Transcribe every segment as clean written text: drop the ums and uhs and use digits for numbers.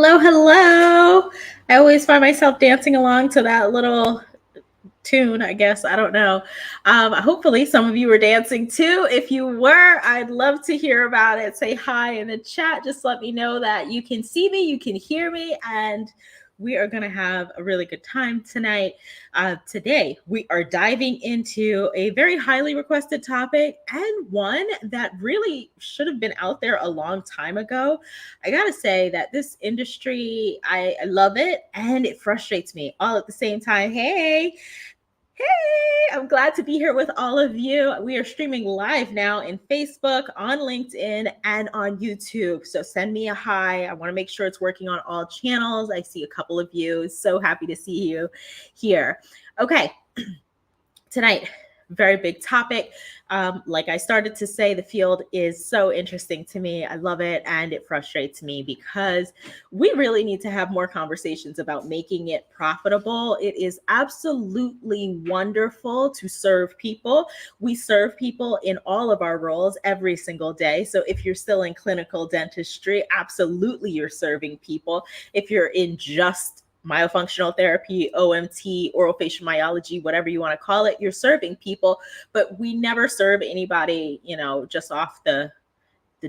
Hello, hello. I always find myself dancing along to that little tune, I guess. I don't know. Hopefully, some of you were dancing too. If you were, I'd love to hear about it. Say hi in the chat. Just let me know that you can see me, you can hear me, and we are going to have a really good time tonight. Today, we are diving into a very highly requested topic and one that really should have been out there a long time ago. I got to say that this industry, I love it and it frustrates me all at the same time. Hey, I'm glad to be here with all of you. We are streaming live now in Facebook, on LinkedIn, and on YouTube. So send me a hi. I want to make sure it's working on all channels. I see a couple of you. So happy to see you here. Okay, tonight, very big topic. Like I started to say, the field is so interesting to me. I love it and it frustrates me because we really need to have more conversations about making it profitable. It is absolutely wonderful to serve people. We serve people in all of our roles every single day. So if you're still in clinical dentistry, absolutely you're serving people. If you're in just myofunctional therapy, OMT, oral facial myology, whatever you want to call it, you're serving people, but we never serve anybody, just off the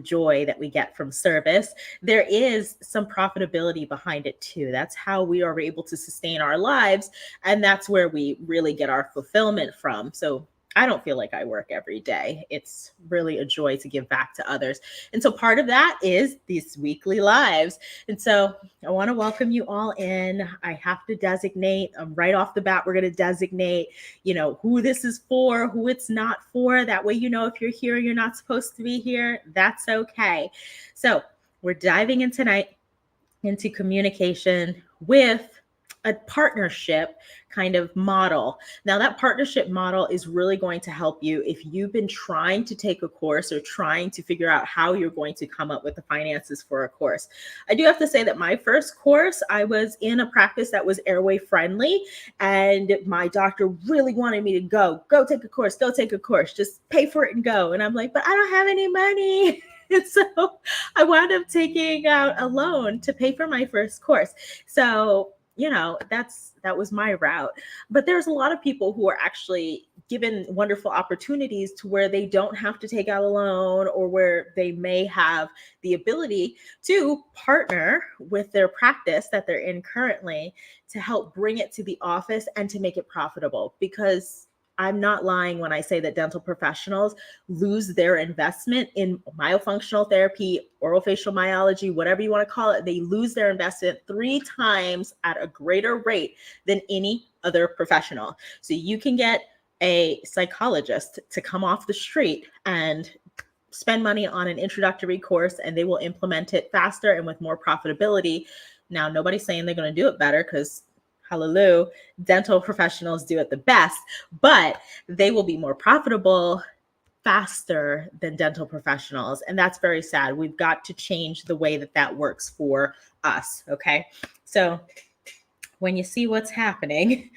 joy that we get from service. There is some profitability behind it too. That's how we are able to sustain our lives. And that's where we really get our fulfillment from. So I don't feel like I work every day. It's really a joy to give back to others. And so part of that is these weekly lives. And so I want to welcome you all in. I have to designate right off the bat, we're going to designate, who this is for, who it's not for. That way, if you're here, you're not supposed to be here. That's okay. So we're diving in tonight into communication with a partnership kind of model. Now, that partnership model is really going to help you if you've been trying to take a course or trying to figure out how you're going to come up with the finances for a course. I do have to say that my first course, I was in a practice that was airway friendly, and my doctor really wanted me to go take a course, just pay for it and go. And I'm like, but I don't have any money. And so I wound up taking out a loan to pay for my first course. So that was my route. But there's a lot of people who are actually given wonderful opportunities to where they don't have to take out a loan, or where they may have the ability to partner with their practice that they're in currently to help bring it to the office and to make it profitable. Because I'm not lying when I say that dental professionals lose their investment in myofunctional therapy, oral facial myology, whatever you want to call it. They lose their investment 3 times at a greater rate than any other professional. So you can get a psychologist to come off the street and spend money on an introductory course, and they will implement it faster and with more profitability. Now, nobody's saying they're going to do it better, because hallelujah, dental professionals do it the best, but they will be more profitable faster than dental professionals. And that's very sad. We've got to change the way that works for us. Okay. So when you see what's happening,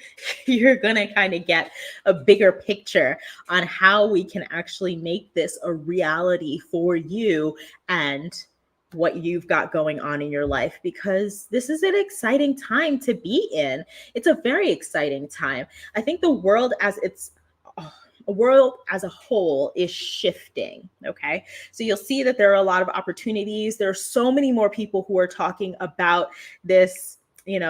you're going to kind of get a bigger picture on how we can actually make this a reality for you and what you've got going on in your life, because this is an exciting time to be in. It's a very exciting time. I think the world as a whole is shifting. Okay. So you'll see that there are a lot of opportunities. There are so many more people who are talking about this,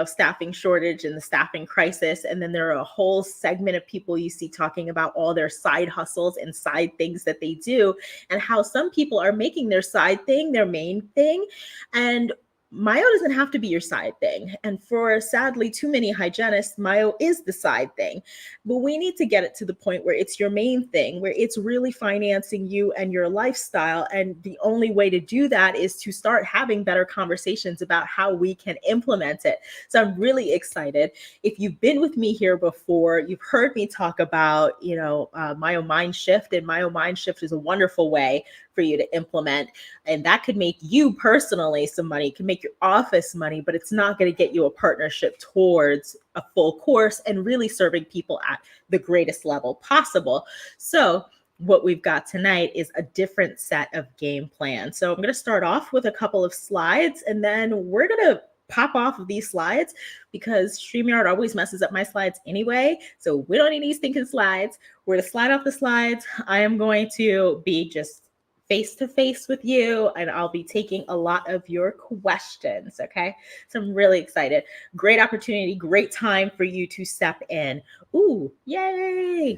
staffing shortage and the staffing crisis. And then there are a whole segment of people you see talking about all their side hustles and side things that they do, and how some people are making their side thing their main thing. And myo doesn't have to be your side thing. And for sadly too many hygienists, myo is the side thing. But we need to get it to the point where it's your main thing, where it's really financing you and your lifestyle. And the only way to do that is to start having better conversations about how we can implement it. So I'm really excited. If you've been with me here before, you've heard me talk about, myo mind shift, and myo mind shift is a wonderful way for you to implement. And that could make you personally some money, can make your office money, but it's not going to get you a partnership towards a full course and really serving people at the greatest level possible. So what we've got tonight is a different set of game plans. So I'm going to start off with a couple of slides, and then we're going to pop off of these slides because StreamYard always messes up my slides anyway. So we don't need these stinking slides. We're to slide off the slides. I am going to be just face to face with you, and I'll be taking a lot of your questions. Okay. So I'm really excited. Great opportunity, great time for you to step in. Ooh, yay.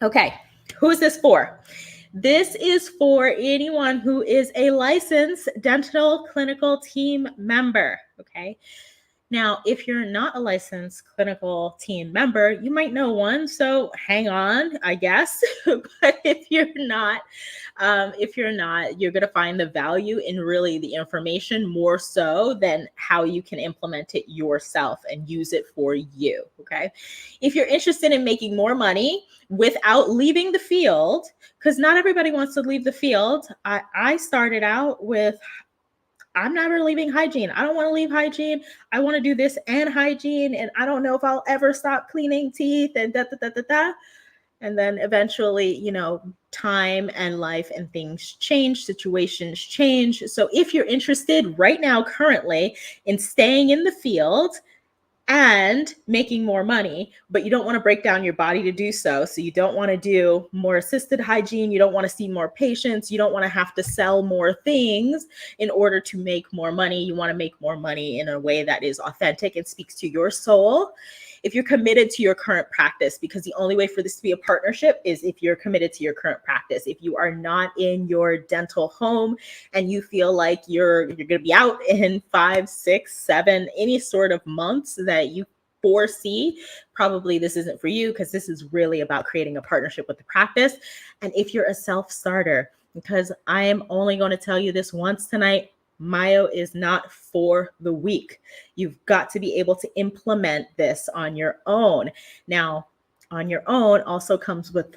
Okay. Who is this for? This is for anyone who is a licensed dental clinical team member. Okay. Now, if you're not a licensed clinical team member, you might know one. So hang on, I guess. But if you're not, you're going to find the value in really the information more so than how you can implement it yourself and use it for you. Okay. If you're interested in making more money without leaving the field, because not everybody wants to leave the field. I started out with, I'm never leaving hygiene. I don't want to leave hygiene. I want to do this and hygiene. And I don't know if I'll ever stop cleaning teeth and da, da, da, da, da. And then eventually, time and life and things change, situations change. So if you're interested right now, currently, in staying in the field and making more money, but you don't want to break down your body to do so. So you don't want to do more assisted hygiene. You don't want to see more patients. You don't want to have to sell more things in order to make more money. You want to make more money in a way that is authentic and speaks to your soul. If you're committed to your current practice, because the only way for this to be a partnership is if you're committed to your current practice. If you are not in your dental home and you feel like you're going to be out in 5, 6, 7, any sort of months that you foresee, probably this isn't for you, because this is really about creating a partnership with the practice. And if you're a self-starter, because I am only going to tell you this once tonight, Myo is not for the weak. You've got to be able to implement this on your own. Now, on your own also comes with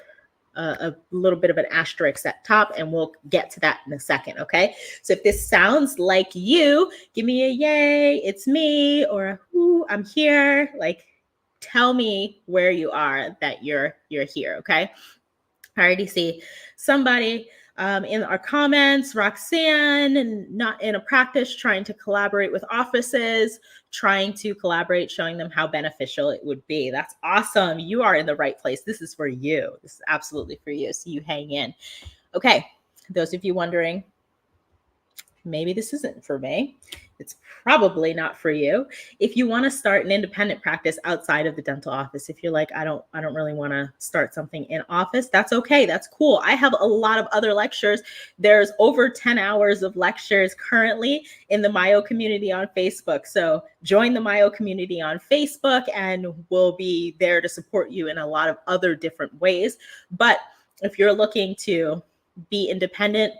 a little bit of an asterisk at top, and we'll get to that in a second, okay? So if this sounds like you, give me a yay, it's me, or a ooh, I'm here. Like, tell me where you are that you're here, okay? I already see somebody in our comments, Roxanne, not in a practice, trying to collaborate with offices, trying to collaborate, showing them how beneficial it would be. That's awesome. You are in the right place. This is for you. This is absolutely for you. So you hang in. Okay. Those of you wondering, maybe this isn't for me. It's probably not for you. If you want to start an independent practice outside of the dental office, if you're like, I don't really want to start something in office, that's okay. That's cool. I have a lot of other lectures. There's over 10 hours of lectures currently in the Myo community on Facebook. So join the Myo community on Facebook and we'll be there to support you in a lot of other different ways. But if you're looking to be independent,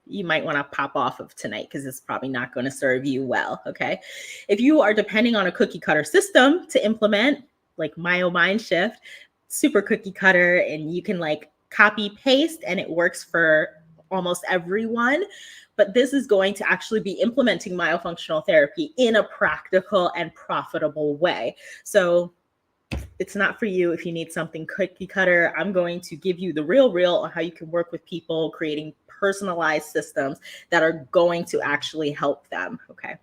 you might want to pop off of tonight because it's probably not going to serve you well, okay? If you are depending on a cookie cutter system to implement, like Myo Mind Shift, super cookie cutter, and you can like copy paste and it works for almost everyone, but this is going to actually be implementing myofunctional therapy in a practical and profitable way. So it's not for you if you need something cookie cutter. I'm going to give you the real on how you can work with people, creating personalized systems that are going to actually help them, okay?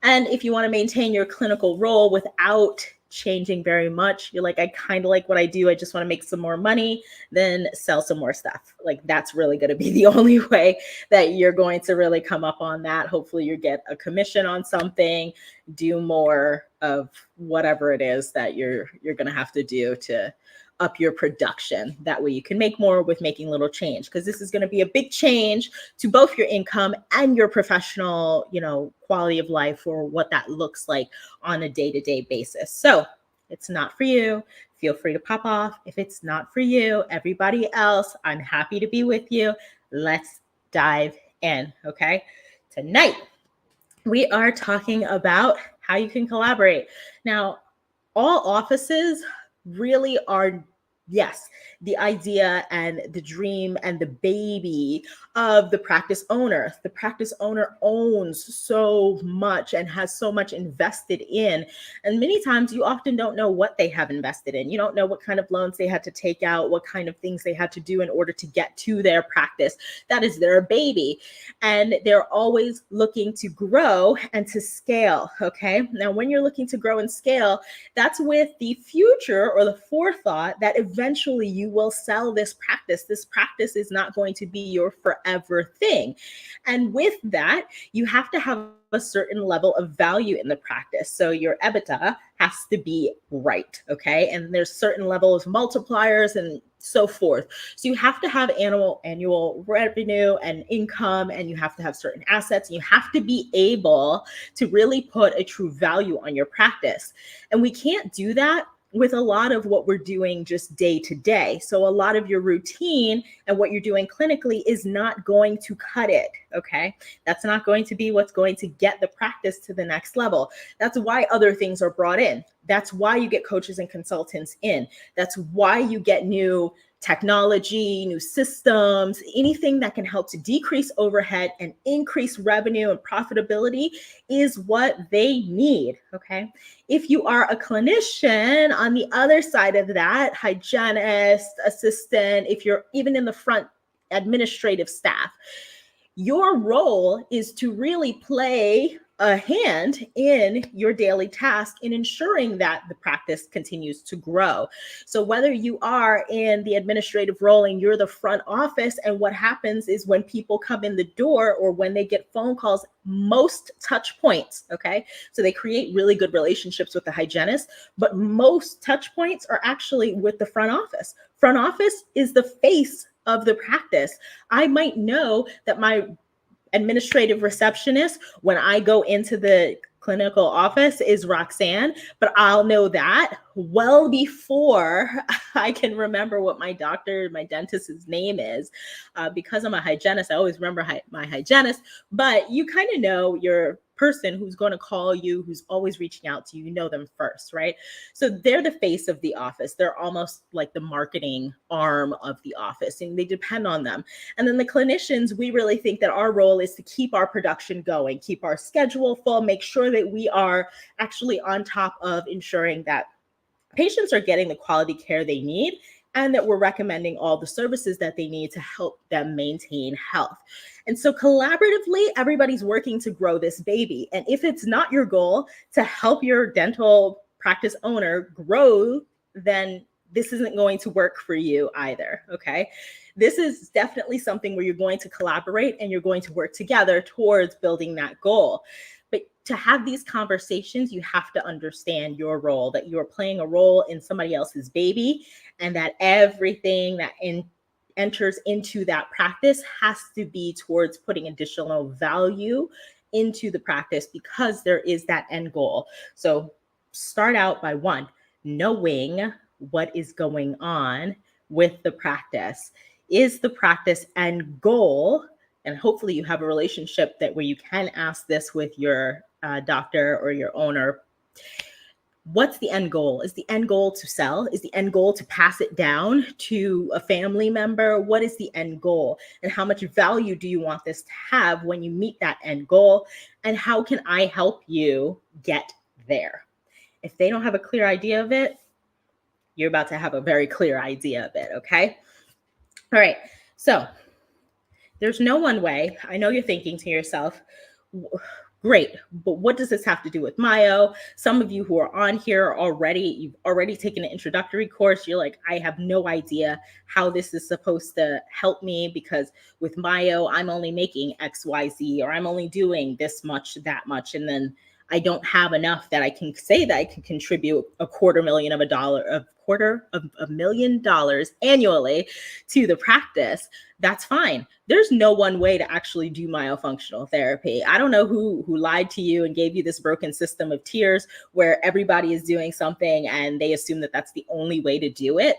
And if you want to maintain your clinical role without changing very much, you're like, I kind of like what I do, I just want to make some more money, then sell some more stuff. Like that's really going to be the only way that you're going to really come up on that. Hopefully you get a commission on something, do more of whatever it is that you're going to have to do to up your production. That way you can make more with making little change, because this is going to be a big change to both your income and your professional, quality of life, or what that looks like on a day-to-day basis. So it's not for you. Feel free to pop off. If it's not for you, everybody else, I'm happy to be with you. Let's dive in, okay? Tonight, we are talking about how you can collaborate. Now, all offices really are Yes, the idea and the dream and the baby of the practice owner. The practice owner owns so much and has so much invested in. And many times you often don't know what they have invested in. You don't know what kind of loans they had to take out, what kind of things they had to do in order to get to their practice. That is their baby. And they're always looking to grow and to scale. Okay. Now, when you're looking to grow and scale, that's with the future or the forethought that eventually you will sell this practice. This practice is not going to be your forever thing. And with that, you have to have a certain level of value in the practice. So your EBITDA has to be right, okay? And there's certain levels of multipliers and so forth. So you have to have annual revenue and income, and you have to have certain assets, and you have to be able to really put a true value on your practice. And we can't do that with a lot of what we're doing just day to day. So a lot of your routine and what you're doing clinically is not going to cut it, okay? That's not going to be what's going to get the practice to the next level. That's why other things are brought in. That's why you get coaches and consultants in. That's why you get new technology, new systems, anything that can help to decrease overhead and increase revenue and profitability is what they need, okay? If you are a clinician on the other side of that, hygienist, assistant, if you're even in the front administrative staff, your role is to really play a hand in your daily task in ensuring that the practice continues to grow. So whether you are in the administrative role and you're the front office, and what happens is when people come in the door or when they get phone calls, most touch points, okay? So they create really good relationships with the hygienist, but most touch points are actually with the front office. Front office is the face of the practice. I might know that my administrative receptionist, when I go into the clinical office, is Roxanne, but I'll know that well before I can remember what my doctor, my dentist's name is. Because I'm a hygienist, I always remember my hygienist, but you kind of know your person who's going to call you, who's always reaching out to you, you know them first, right? So they're the face of the office. They're almost like the marketing arm of the office, and they depend on them. And then the clinicians, we really think that our role is to keep our production going, keep our schedule full, make sure that we are actually on top of ensuring that patients are getting the quality care they need, and that we're recommending all the services that they need to help them maintain health. And so collaboratively, everybody's working to grow this baby. And if it's not your goal to help your dental practice owner grow, then this isn't going to work for you either, okay? This is definitely something where you're going to collaborate and you're going to work together towards building that goal. But to have these conversations, you have to understand your role, that you're playing a role in somebody else's baby, and that everything that enters into that practice has to be towards putting additional value into the practice, because there is that end goal. So start out by one, knowing what is going on with the practice. Is the practice end goal? And hopefully you have a relationship that where you can ask this with your doctor or your owner. What's the end goal? Is the end goal to sell? Is the end goal to pass it down to a family member? What is the end goal? And how much value do you want this to have when you meet that end goal? And how can I help you get there? If they don't have a clear idea of it, you're about to have a very clear idea of it, okay? All right, so there's no one way. I know you're thinking to yourself, great, but what does this have to do with myo? Some of you who are on here already, you've already taken an introductory course. You're like, I have no idea how this is supposed to help me, because with myo, I'm only making X, Y, Z, or I'm only doing this much, that much, and then I don't have enough that I can say that I can contribute $250,000 annually to the practice. That's fine. There's no one way to actually do myofunctional therapy. I don't know who lied to you and gave you this broken system of tiers where everybody is doing something and they assume that that's the only way to do it.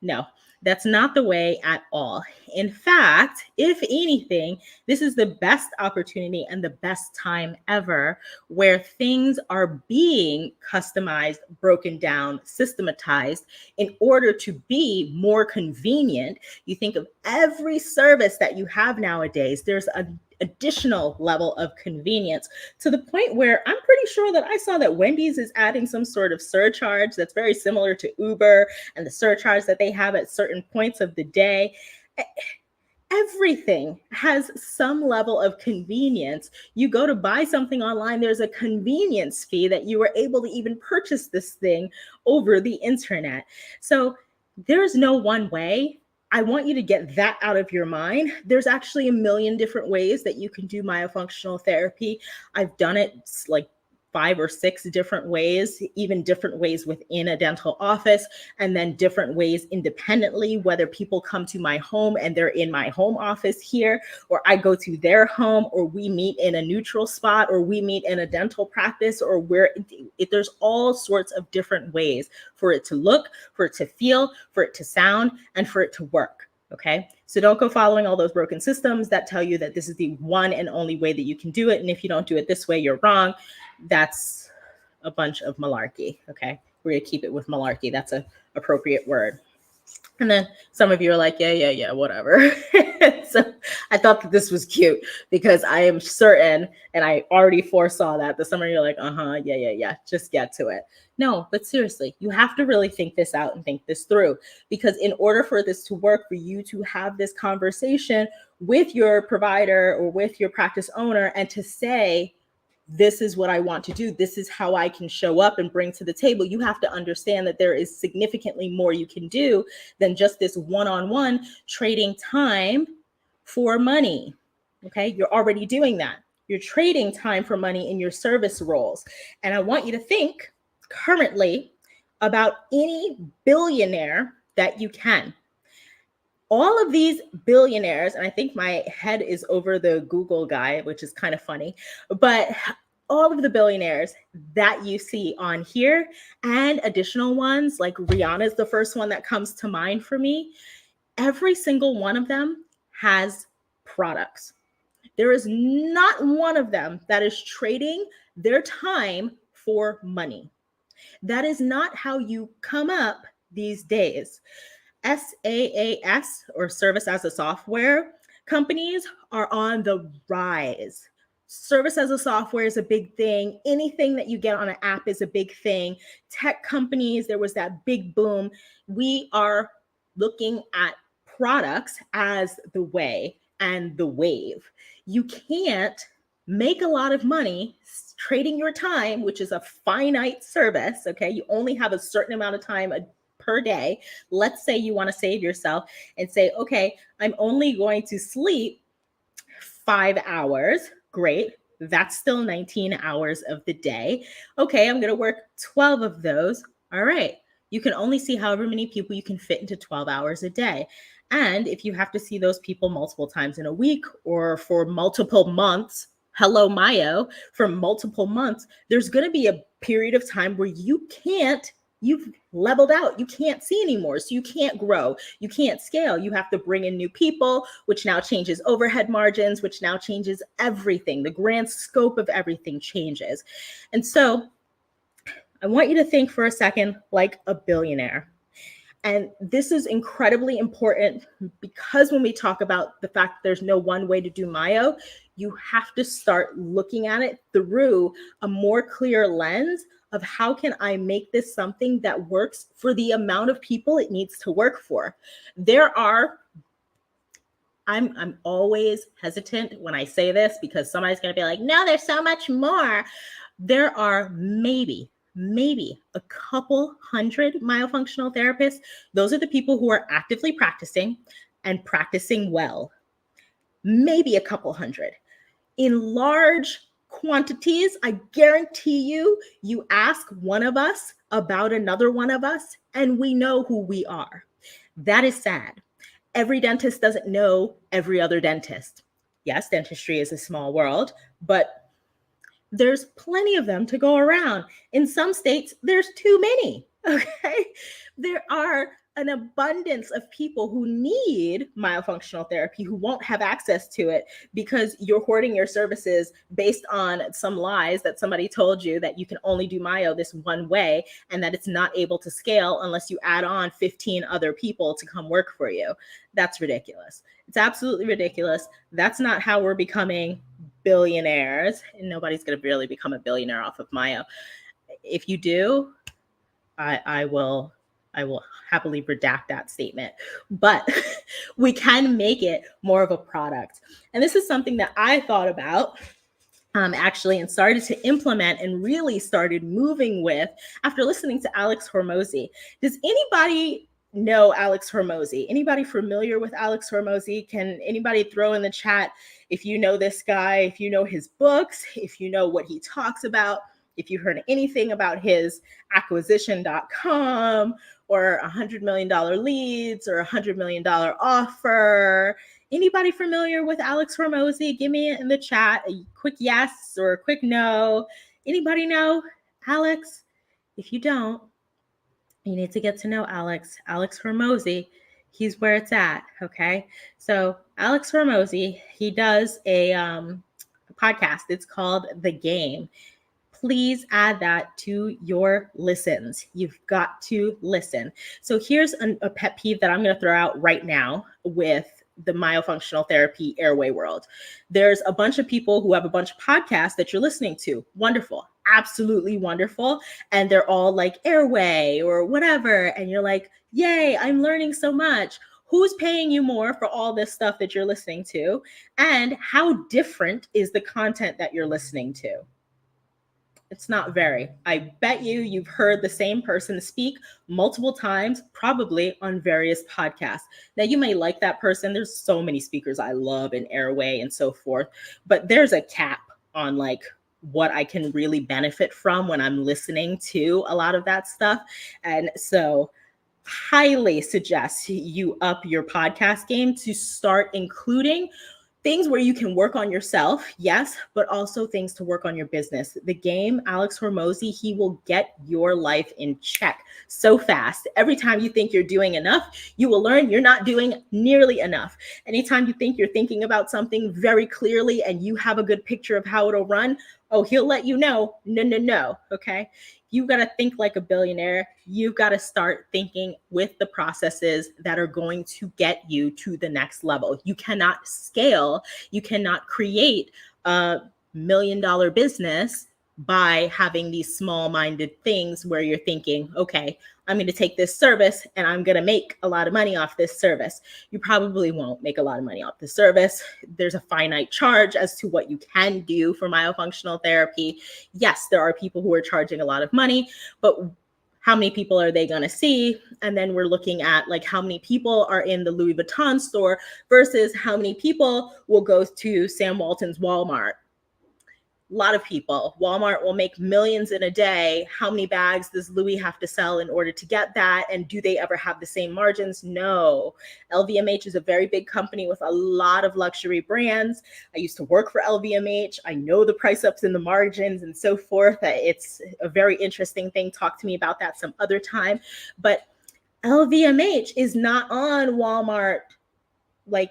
No. That's not the way at all. In fact, if anything, this is the best opportunity and the best time ever where things are being customized, broken down, systematized in order to be more convenient. You think of every service that you have nowadays, there's an additional level of convenience to the point where I'm pretty sure that I saw that Wendy's is adding some sort of surcharge that's very similar to Uber and the surcharge that they have at certain points of the day. Everything has some level of convenience. You go to buy something online, there's a convenience fee that you were able to even purchase this thing over the internet. So there's no one way. I want you to get that out of your mind. There's actually a million different ways that you can do myofunctional therapy. I've done it like 5 or 6 different ways, even different ways within a dental office, and then different ways independently, whether people come to my home and they're in my home office here, or I go to their home, or we meet in a neutral spot, or we meet in a dental practice, or there's all sorts of different ways for it to look, for it to feel, for it to sound, and for it to work. Okay, so don't go following all those broken systems that tell you that this is the one and only way that you can do it. And if you don't do it this way, you're wrong. That's a bunch of malarkey. Okay, we're gonna keep it with malarkey. That's an appropriate word. And then some of you are like, yeah, whatever. So I thought that this was cute because I am certain, and I already foresaw that some of you are like, yeah, just get to it. No, but seriously, you have to really think this out and think this through, because in order for this to work, for you to have this conversation with your provider or with your practice owner and to say, this is what I want to do, this is how I can show up and bring to the table, you have to understand that there is significantly more you can do than just this one-on-one trading time for money. Okay, you're already doing that. You're trading time for money in your service roles. And I want you to think currently about any billionaire that you can. All of these billionaires, and I think my head is over the Google guy, which is kind of funny, but all of the billionaires that you see on here and additional ones, like Rihanna's the first one that comes to mind for me. Every single one of them has products. There is not one of them that is trading their time for money. That is not how you come up these days. SaaS, or service as a software companies, are on the rise. Service as a software is a big thing. Anything that you get on an app is a big thing. Tech companies, there was that big boom. We are looking at products as the way and the wave. You can't make a lot of money trading your time, which is a finite service. Okay, you only have a certain amount of time per day. Let's say you want to save yourself and say, okay, I'm only going to sleep 5 hours. Great. That's still 19 hours of the day. Okay, I'm going to work 12 of those. All right. You can only see however many people you can fit into 12 hours a day. And if you have to see those people multiple times in a week or for multiple months, hello, Mayo, for multiple months, there's going to be a period of time where you've leveled out. You can't see anymore. So you can't grow. You can't scale. You have to bring in new people, which now changes overhead margins, which now changes everything. The grand scope of everything changes. And so I want you to think for a second like a billionaire. And this is incredibly important because when we talk about the fact that there's no one way to do myo, you have to start looking at it through a more clear lens of how can I make this something that works for the amount of people it needs to work for. I'm always hesitant when I say this because somebody's going to be like, no, there's so much more. There are maybe a couple hundred myofunctional therapists. Those are the people who are actively practicing and practicing well. Maybe a couple hundred. In large quantities, I guarantee you ask one of us about another one of us, and we know who we are. That is sad. Every dentist doesn't know every other dentist. Yes, dentistry is a small world, but there's plenty of them to go around. In some states, there's too many, okay? There are an abundance of people who need myofunctional therapy who won't have access to it because you're hoarding your services based on some lies that somebody told you that you can only do myo this one way and that it's not able to scale unless you add on 15 other people to come work for you. That's ridiculous. It's absolutely ridiculous. That's not how we're becoming billionaires. And nobody's going to really become a billionaire off of myo. If you do, I will happily redact that statement, but we can make it more of a product. And this is something that I thought about actually and started to implement and really started moving with after listening to Alex Hormozi. Does anybody know Alex Hormozi? Anybody familiar with Alex Hormozi? Can anybody throw in the chat if you know this guy, if you know his books, if you know what he talks about, if you heard anything about his acquisition.com or $100 million leads or $100 million offer? Anybody familiar with Alex Hormozi? Give me in the chat a quick yes or a quick no. Anybody know Alex? If you don't, you need to get to know Alex. Alex Hormozi, he's where it's at, okay? So Alex Hormozi, he does a podcast. It's called The Game. Please add that to your listens. You've got to listen. So here's a pet peeve that I'm going to throw out right now with the myofunctional therapy airway world. There's a bunch of people who have a bunch of podcasts that you're listening to. Wonderful. Absolutely wonderful. And they're all like airway or whatever. And you're like, yay, I'm learning so much. Who's paying you more for all this stuff that you're listening to? And how different is the content that you're listening to? It's not very. I bet you've heard the same person speak multiple times, probably on various podcasts. Now, you may like that person. There's so many speakers I love in airway and so forth, but there's a cap on like what I can really benefit from when I'm listening to a lot of that stuff. And so highly suggest you up your podcast game to start including things where you can work on yourself, yes, but also things to work on your business. The Game, Alex Hormozi, he will get your life in check so fast. Every time you think you're doing enough, you will learn you're not doing nearly enough. Anytime you think you're thinking about something very clearly and you have a good picture of how it'll run, oh, he'll let you know, no, okay? You got to think like a billionaire. You've got to start thinking with the processes that are going to get you to the next level. You cannot scale. You cannot create a $1 million business by having these small-minded things where you're thinking, okay, I'm going to take this service and I'm going to make a lot of money off this service. You probably won't make a lot of money off the service. There's a finite charge as to what you can do for myofunctional therapy. Yes, there are people who are charging a lot of money, but how many people are they going to see? And then we're looking at like how many people are in the Louis Vuitton store versus how many people will go to Sam Walton's Walmart. A lot of people. Walmart will make millions in a day. How many bags does Louis have to sell in order to get that? And do they ever have the same margins? No. LVMH is a very big company with a lot of luxury brands. I used to work for LVMH. I know the price ups and the margins and so forth. It's a very interesting thing. Talk to me about that some other time. But LVMH is not on Walmart like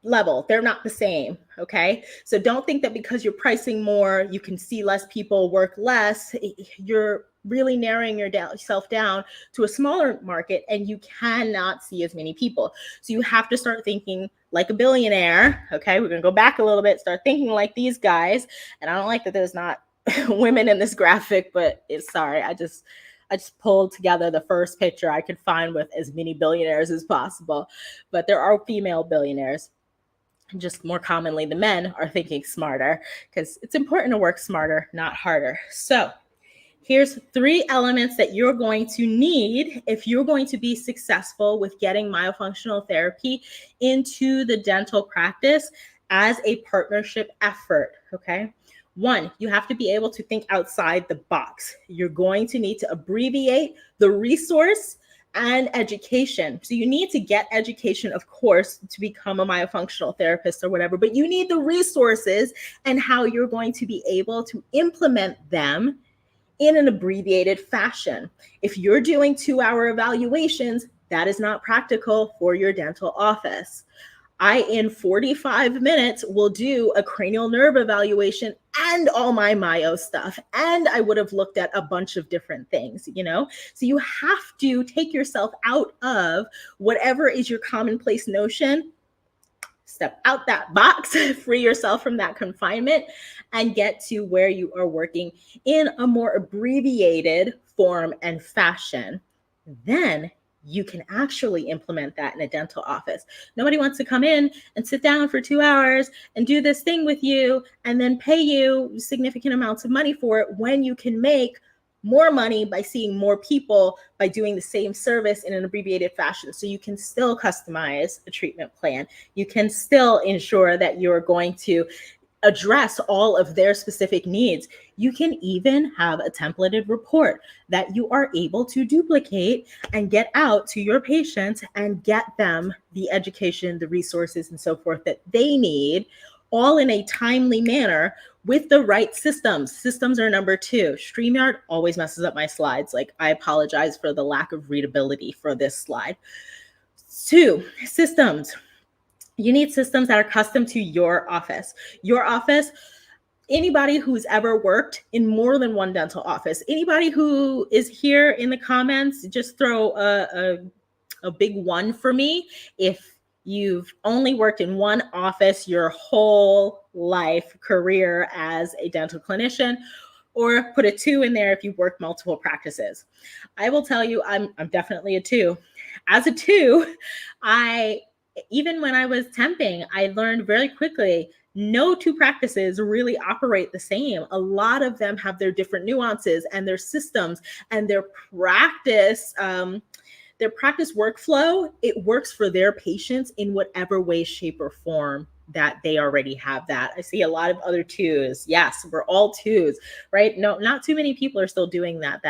level. They're not the same. Okay. So don't think that because you're pricing more, you can see less people work less. You're really narrowing yourself down to a smaller market and you cannot see as many people. So you have to start thinking like a billionaire. Okay. We're going to go back a little bit, start thinking like these guys. And I don't like that there's not women in this graphic, but it's sorry. I just pulled together the first picture I could find with as many billionaires as possible. But there are female billionaires. Just more commonly, the men are thinking smarter because it's important to work smarter, not harder. So here's 3 elements that you're going to need if you're going to be successful with getting myofunctional therapy into the dental practice as a partnership effort, okay? 1, you have to be able to think outside the box. You're going to need to abbreviate the resource and education. So you need to get education, of course, to become a myofunctional therapist or whatever, but you need the resources and how you're going to be able to implement them in an abbreviated fashion. If you're doing 2-hour evaluations, that is not practical for your dental office. I, in 45 minutes, will do a cranial nerve evaluation and all my myo stuff. And I would have looked at a bunch of different things, you know? So you have to take yourself out of whatever is your commonplace notion, step out that box, free yourself from that confinement, and get to where you are working in a more abbreviated form and fashion. Then you can actually implement that in a dental office. Nobody wants to come in and sit down for 2 hours and do this thing with you and then pay you significant amounts of money for it when you can make more money by seeing more people by doing the same service in an abbreviated fashion. So you can still customize a treatment plan. You can still ensure that you're going to address all of their specific needs. You can even have a templated report that you are able to duplicate and get out to your patients and get them the education, the resources, and so forth that they need, all in a timely manner with the right systems. Systems are number 2. StreamYard always messes up my slides. Like, I apologize for the lack of readability for this slide. 2, systems. You need systems that are custom to your office. Your office, anybody who's ever worked in more than one dental office, anybody who is here in the comments, just throw a big 1 for me if you've only worked in one office your whole life career as a dental clinician, or put a 2 in there if you've worked multiple practices. I will tell you, I'm definitely a 2. As a 2, even when I was temping, I learned very quickly no 2 practices really operate the same. A lot of them have their different nuances and their systems and their practice workflow. It works for their patients in whatever way, shape, or form that they already have that. I see a lot of other 2s. Yes, we're all 2s, right? No, not too many people are still doing that,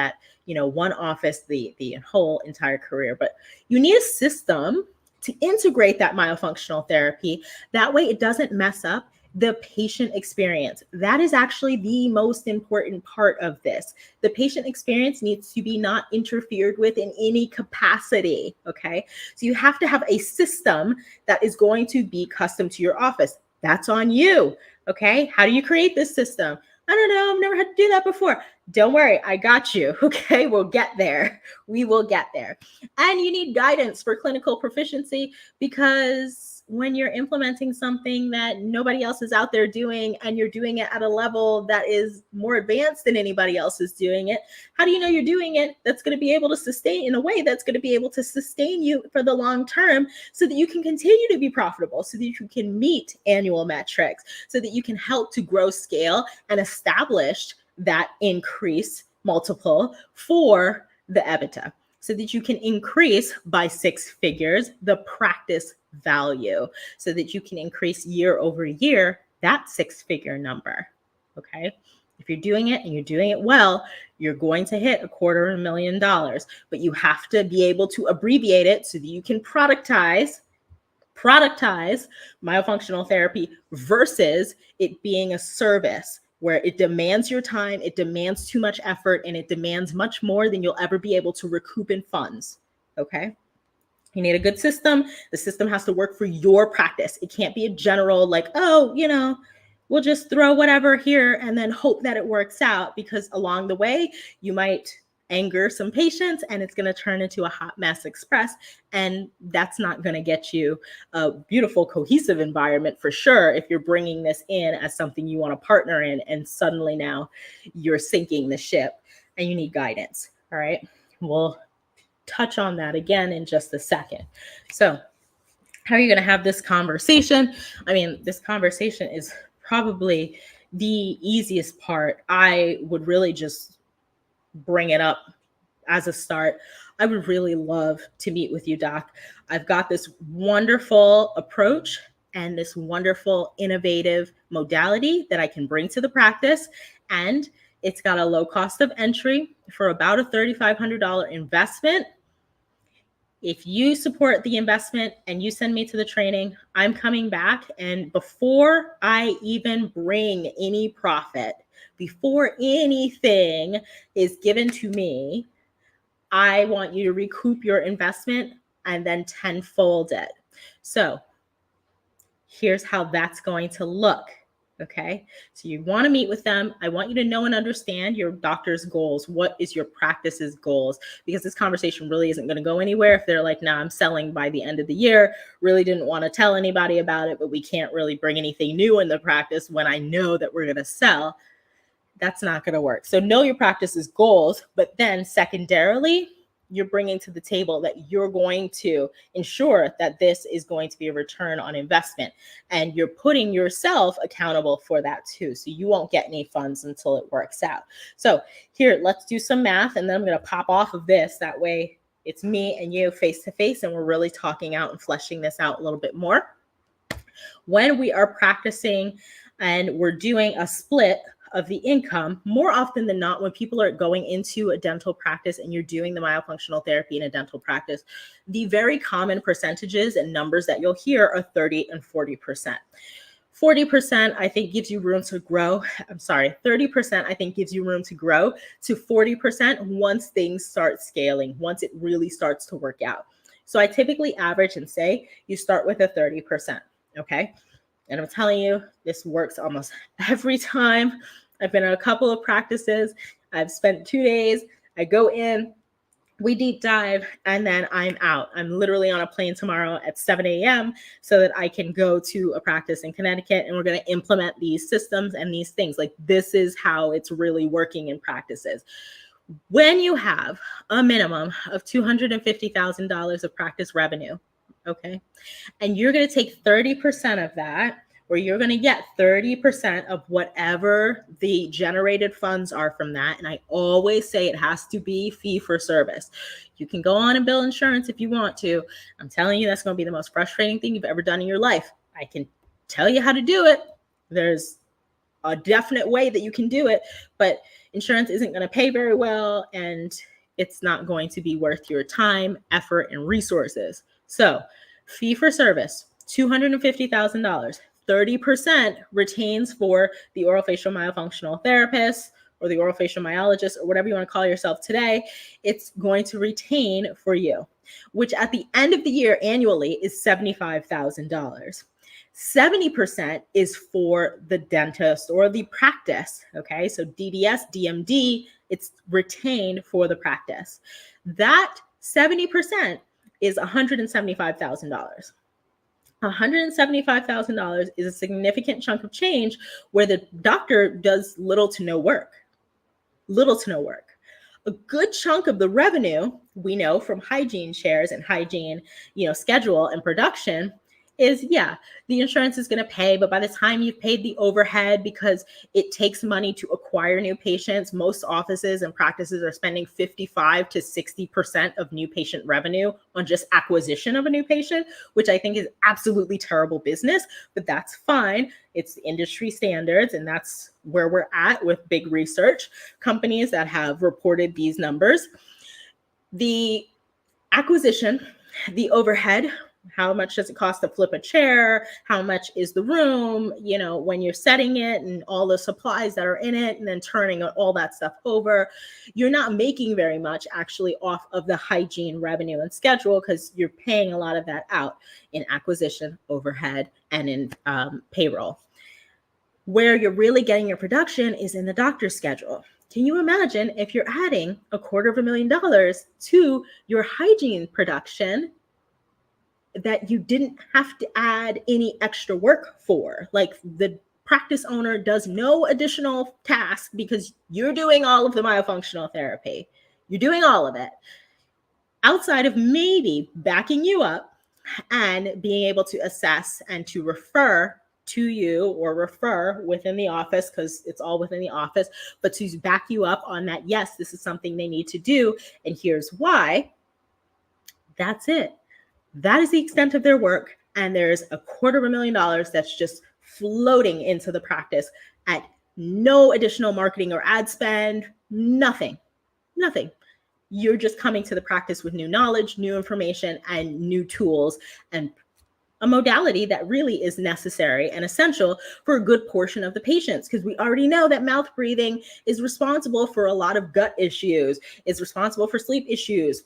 one office, the whole entire career. But you need a system to integrate that myofunctional therapy. That way it doesn't mess up the patient experience. That is actually the most important part of this. The patient experience needs to be not interfered with in any capacity, okay? So you have to have a system that is going to be custom to your office. That's on you, okay? How do you create this system? I don't know, I've never had to do that before. Don't worry, I got you, okay? We'll get there. We will get there. And you need guidance for clinical proficiency, because when you're implementing something that nobody else is out there doing and you're doing it at a level that is more advanced than anybody else is doing it, how do you know you're doing it that's going to be able to sustain in a way that's going to be able to sustain you for the long term, so that you can continue to be profitable, so that you can meet annual metrics, so that you can help to grow, scale, and establish that increase multiple for the EBITDA, so that you can increase by 6 figures the practice value, so that you can increase year over year that 6-figure number. Okay. If you're doing it and you're doing it well, you're going to hit $250,000, but you have to be able to abbreviate it so that you can productize myofunctional therapy versus it being a service where it demands your time, it demands too much effort, and it demands much more than you'll ever be able to recoup in funds. Okay. You need a good system. The system has to work for your practice. It can't be a general, like, oh, we'll just throw whatever here and then hope that it works out, because along the way, you might anger some patients and it's going to turn into a hot mess express. And that's not going to get you a beautiful, cohesive environment for sure if you're bringing this in as something you want to partner in, and suddenly now you're sinking the ship and you need guidance. All right. We'll touch on that again in just a second. So how are you going to have this conversation? I mean, this conversation is probably the easiest part. I would really just bring it up as a start. I would really love to meet with you, Doc. I've got this wonderful approach and this wonderful innovative modality that I can bring to the practice, and it's got a low cost of entry for about a $3,500 investment. If you support the investment and you send me to the training, I'm coming back. And before I even bring any profit, before anything is given to me, I want you to recoup your investment and then tenfold it. So here's how that's going to look. Okay. So you want to meet with them. I want you to know and understand your doctor's goals. What is your practice's goals? Because this conversation really isn't going to go anywhere if they're like, nah, I'm selling by the end of the year. Really didn't want to tell anybody about it, but we can't really bring anything new in the practice when I know that we're going to sell. That's not going to work. So know your practice's goals, but then secondarily, you're bringing to the table that you're going to ensure that this is going to be a return on investment. And you're putting yourself accountable for that too. So you won't get any funds until it works out. So here, let's do some math, and then I'm going to pop off of this. That way it's me and you face to face, and we're really talking out and fleshing this out a little bit more. When we are practicing and we're doing a split of the income, more often than not, when people are going into a dental practice and you're doing the myofunctional therapy in a dental practice, the very common percentages and numbers that you'll hear are 30 and 40%. 40%, I think, gives you room to grow. 30%, I think, gives you room to grow to 40% once things start scaling, once it really starts to work out. So I typically average and say you start with a 30%, okay? And I'm telling you, this works almost every time. I've been in a couple of practices. I've spent 2 days. I go in, we deep dive, and then I'm out. I'm literally on a plane tomorrow at 7 a.m. so that I can go to a practice in Connecticut, and we're going to implement these systems and these things. Like, this is how it's really working in practices. When you have a minimum of $250,000 of practice revenue, okay, and you're going to take 30% of that, or you're going to get 30% of whatever the generated funds are from that. And I always say it has to be fee for service. You can go on and bill insurance if you want to. I'm telling you, that's going to be the most frustrating thing you've ever done in your life. I can tell you how to do it. There's a definite way that you can do it, but insurance isn't going to pay very well, and it's not going to be worth your time, effort, and resources. So fee for service, $250,000, 30% retains for the orofacial myofunctional therapist or the orofacial myologist, or whatever you want to call yourself today. It's going to retain for you, which at the end of the year annually is $75,000. 70% is for the dentist or the practice. Okay, so DDS, DMD, it's retained for the practice. That 70% is $175,000. $175,000 is a significant chunk of change where the doctor does little to no work. A good chunk of the revenue we know from hygiene shares and hygiene, schedule and production is, the insurance is going to pay, but by the time you've paid the overhead, because it takes money to acquire new patients, most offices and practices are spending 55 to 60% of new patient revenue on just acquisition of a new patient, which I think is absolutely terrible business, but that's fine. It's industry standards, and that's where we're at with big research companies that have reported these numbers. The acquisition, the overhead, how much does it cost to flip a chair? How much is the room, when you're setting it and all the supplies that are in it, and then turning all that stuff over? You're not making very much actually off of the hygiene revenue and schedule, because you're paying a lot of that out in acquisition, overhead, and in payroll. Where you're really getting your production is in the doctor's schedule. Can you imagine if you're adding $250,000 to your hygiene production that you didn't have to add any extra work for? Like, the practice owner does no additional task because you're doing all of the myofunctional therapy. You're doing all of it outside of maybe backing you up and being able to assess and to refer to you, or refer within the office, because it's all within the office, but to back you up on that, yes, this is something they need to do, and here's why. That's it. That is the extent of their work. And there's $250,000 that's just floating into the practice at no additional marketing or ad spend, nothing. You're just coming to the practice with new knowledge, new information, and new tools, and a modality that really is necessary and essential for a good portion of the patients, because we already know that mouth breathing is responsible for a lot of gut issues. It's responsible for sleep issues.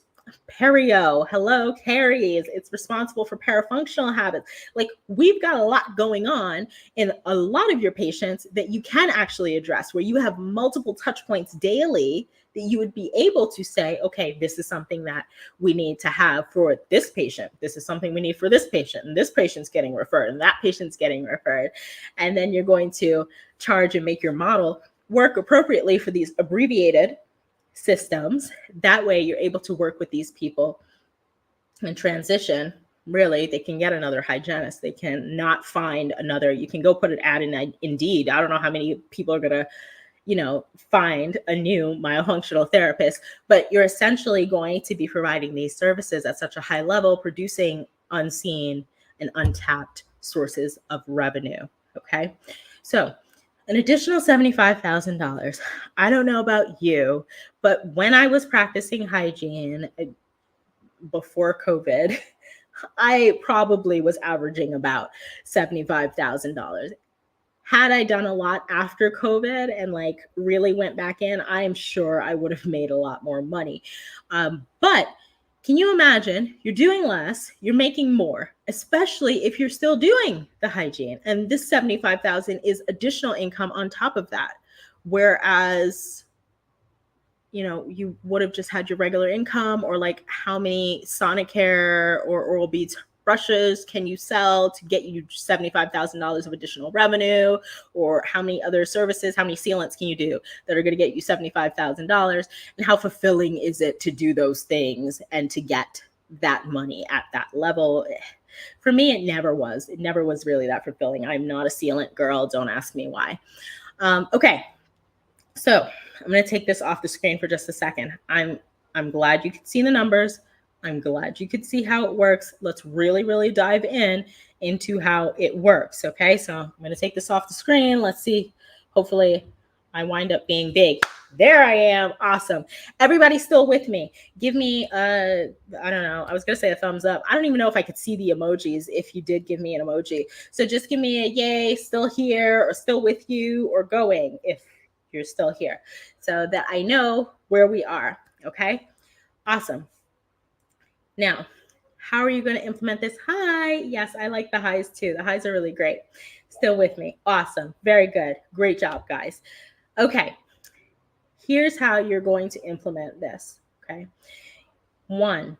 Perio, hello, caries. It's responsible for parafunctional habits. Like, we've got a lot going on in a lot of your patients that you can actually address, where you have multiple touch points daily that you would be able to say, okay, this is something that we need to have for this patient. This is something we need for this patient. And this patient's getting referred, and that patient's getting referred. And then you're going to charge and make your model work appropriately for these abbreviated systems. That way you're able to work with these people and transition. Really, they can get another hygienist. They can not find another. You can go put an ad in Indeed. I don't know how many people are going to find a new myofunctional therapist, but you're essentially going to be providing these services at such a high level, producing unseen and untapped sources of revenue. Okay. So an additional $75,000. I don't know about you, but when I was practicing hygiene before COVID, I probably was averaging about $75,000. Had I done a lot after COVID and really went back in, I'm sure I would have made a lot more money. But can you imagine, you're doing less, you're making more, especially if you're still doing the hygiene. And this $75,000 is additional income on top of that. Whereas, you would have just had your regular income, or how many Sonicare or Oral B brushes can you sell to get you $75,000 of additional revenue, or how many other services, how many sealants can you do that are going to get you $75,000, and how fulfilling is it to do those things and to get that money at that level? For me, it never was really that fulfilling. I'm not a sealant girl. Don't ask me why. Okay, so I'm going to take this off the screen for just a second. I'm glad you could see the numbers. I'm glad you could see how it works. Let's really dive into how it works. Okay, so I'm going to take this off the screen. Let's see. Hopefully I wind up being big. There I am. Awesome. Everybody still with me? Give me I don't know. I was going to say a thumbs up. I don't even know if I could see the emojis if you did give me an emoji. So just give me a yay, still here, or still with you, or going if you're still here, so that I know where we are. Okay, awesome. Now, how are you going to implement this? Hi. Yes, I like the highs too. The highs are really great. Still with me. Awesome. Very good. Great job, guys. Okay. Here's how you're going to implement this. Okay. 1,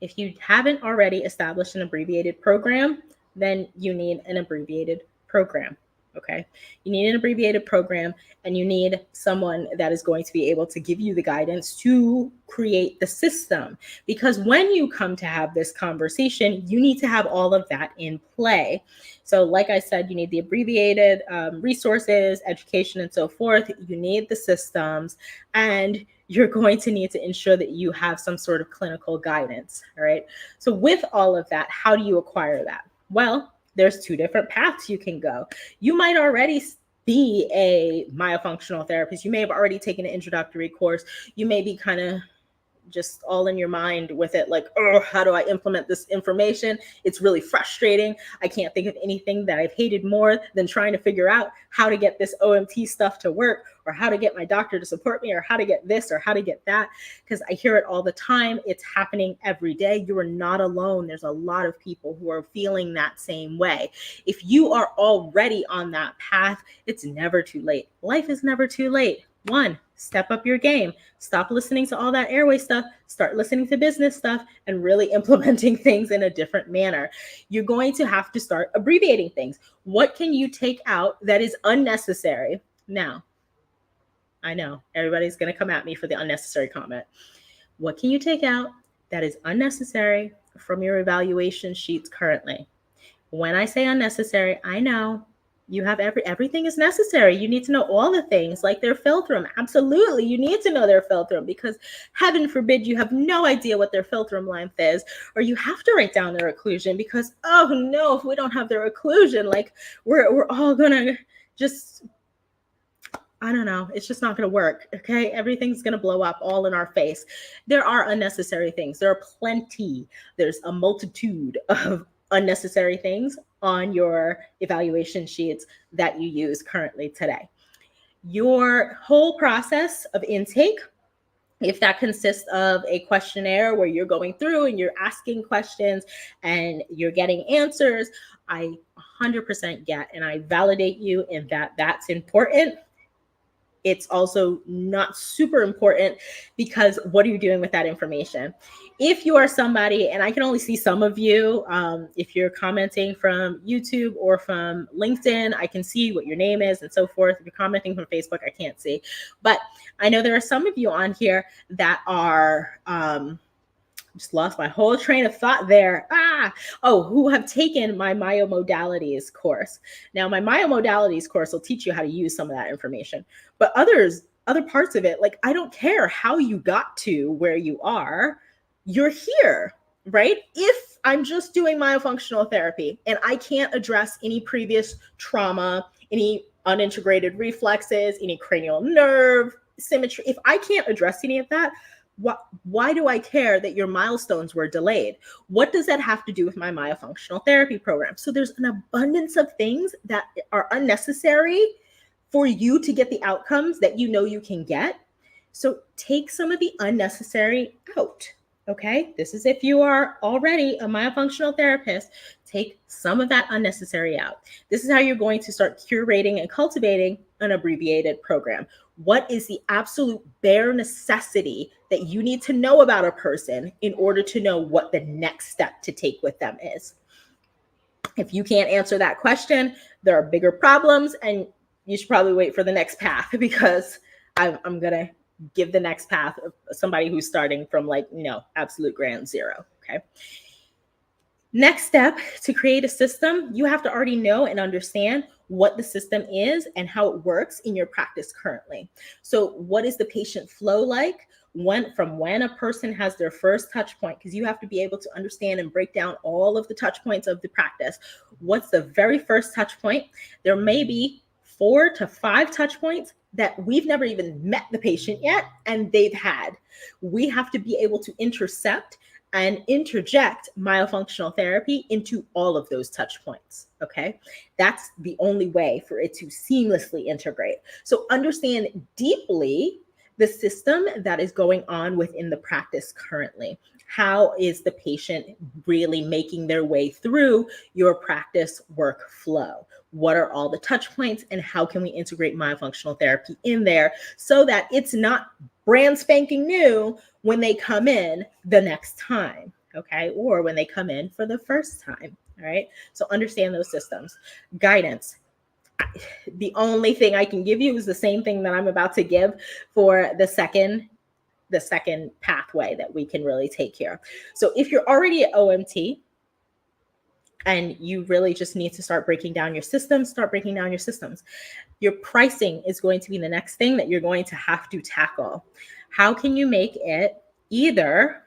if you haven't already established an abbreviated program, then you need an abbreviated program. Okay. You need an abbreviated program, and you need someone that is going to be able to give you the guidance to create the system. Because when you come to have this conversation, you need to have all of that in play. So like I said, you need the abbreviated resources, education, and so forth. You need the systems, and you're going to need to ensure that you have some sort of clinical guidance. All right. So with all of that, how do you acquire that? Well, there's 2 different paths you can go. You might already be a myofunctional therapist. You may have already taken an introductory course. You may be kind of just all in your mind with it, like, oh, how do I implement this information? It's really frustrating. I can't think of anything that I've hated more than trying to figure out how to get this OMT stuff to work, or how to get my doctor to support me, or how to get this, or how to get that, because I hear it all the time. It's happening every day. You are not alone. There's a lot of people who are feeling that same way. If you are already on that path, it's never too late. Life is never too late. 1, step up your game. Stop listening to all that airway stuff. Start listening to business stuff and really implementing things in a different manner. You're going to have to start abbreviating things. What can you take out that is unnecessary? Now, I know everybody's going to come at me for the unnecessary comment. What can you take out that is unnecessary from your evaluation sheets currently? When I say unnecessary, I know you have everything is necessary. You need to know all the things, like their philtrum. Absolutely, you need to know their philtrum, because heaven forbid you have no idea what their philtrum length is, or you have to write down their occlusion, because oh no, if we don't have their occlusion, like we're all gonna just I don't know. It's just not going to work. Okay. Everything's going to blow up all in our face. There are unnecessary things. There are plenty. There's a multitude of unnecessary things on your evaluation sheets that you use currently today. Your whole process of intake, if that consists of a questionnaire where you're going through and you're asking questions and you're getting answers, I 100% get and I validate you in that that's important. It's also not super important because what are you doing with that information? If you are somebody, and I can only see some of you, if you're commenting from YouTube or from LinkedIn, I can see what your name is and so forth. If you're commenting from Facebook, I can't see. But I know there are some of you on here that are, just lost my whole train of thought there. Who have taken my myomodalities course. Now, my myomodalities course will teach you how to use some of that information, but other parts of it, like I don't care how you got to where you are, you're here, right? If I'm just doing myofunctional therapy and I can't address any previous trauma, any unintegrated reflexes, any cranial nerve symmetry, if I can't address any of that, why do I care that your milestones were delayed? What does that have to do with my myofunctional therapy program? So there's an abundance of things that are unnecessary for you to get the outcomes that you know you can get. So take some of the unnecessary out. Okay, this is if you are already a myofunctional therapist, take some of that unnecessary out. This is how you're going to start curating and cultivating an abbreviated program. What is the absolute bare necessity that you need to know about a person in order to know what the next step to take with them is? If you can't answer that question, there are bigger problems and you should probably wait for the next path because I'm going to give the next path of somebody who's starting from absolute ground zero. Okay. Next step, to create a system, you have to already know and understand what the system is and how it works in your practice currently. So what is the patient flow like? From when a person has their first touch point, because you have to be able to understand and break down all of the touch points of the practice. What's the very first touch point? There may be 4 to 5 touch points that we've never even met the patient yet and they've had. We have to be able to intercept and interject myofunctional therapy into all of those touch points. Okay. That's the only way for it to seamlessly integrate. So understand deeply the system that is going on within the practice currently. How is the patient really making their way through your practice workflow? What are all the touch points and how can we integrate myofunctional therapy in there so that it's not brand spanking new when they come in the next time, okay? Or when they come in for the first time, all right? So understand those systems. Guidance. The only thing I can give you is the same thing that I'm about to give for the second pathway that we can really take here. So if you're already at OMT and you really just need to start breaking down your systems, start breaking down your systems. Your pricing is going to be the next thing that you're going to have to tackle. How can you make it either